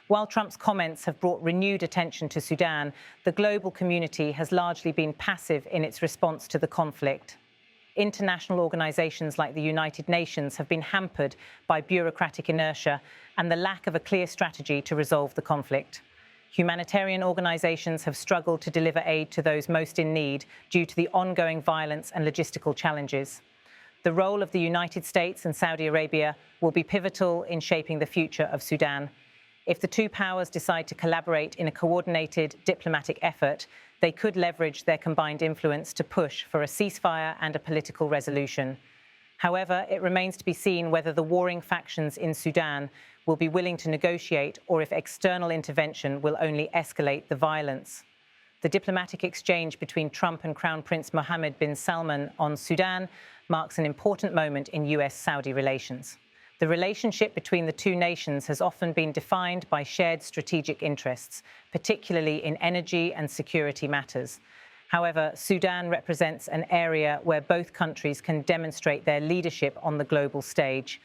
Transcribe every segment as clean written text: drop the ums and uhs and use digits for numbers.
While Trump's comments have brought renewed attention to Sudan, the global community has largely been passive in its response to the conflict. International organizations like the United Nations have been hampered by bureaucratic inertia and the lack of a clear strategy to resolve the conflict. Humanitarian organizations have struggled to deliver aid to those most in need due to the ongoing violence and logistical challenges. The role of the United States and Saudi Arabia will be pivotal in shaping the future of Sudan. If the two powers decide to collaborate in a coordinated diplomatic effort, they could leverage their combined influence to push for a ceasefire and a political resolution. However, it remains to be seen whether the warring factions in Sudan will be willing to negotiate or if external intervention will only escalate the violence. The diplomatic exchange between Trump and Crown Prince Mohammed bin Salman on Sudan marks an important moment in U.S. Saudi relations. The relationship between the two nations has often been defined by shared strategic interests, particularly in energy and security matters. However, Sudan represents an area where both countries can demonstrate their leadership on the global stage.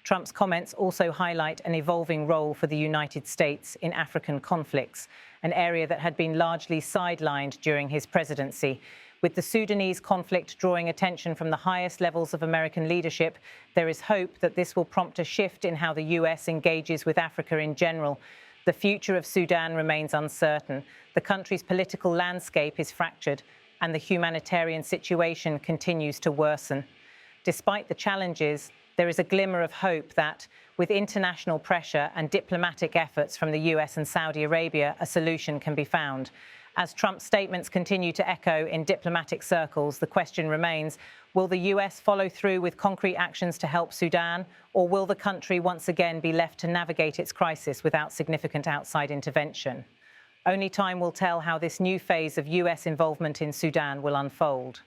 Trump's comments also highlight an evolving role for the United States in African conflicts, an area that had been largely sidelined during his presidency. With the Sudanese conflict drawing attention from the highest levels of American leadership, there is hope that this will prompt a shift in how the U.S. engages with Africa in general. The future of Sudan remains uncertain. The country's political landscape is fractured, and the humanitarian situation continues to worsen. Despite the challenges, there is a glimmer of hope that, with international pressure and diplomatic efforts from the U.S. and Saudi Arabia, a solution can be found. As Trump's statements continue to echo in diplomatic circles, the question remains, will the U.S. follow through with concrete actions to help Sudan, or will the country once again be left to navigate its crisis without significant outside intervention? Only time will tell how this new phase of U.S. involvement in Sudan will unfold.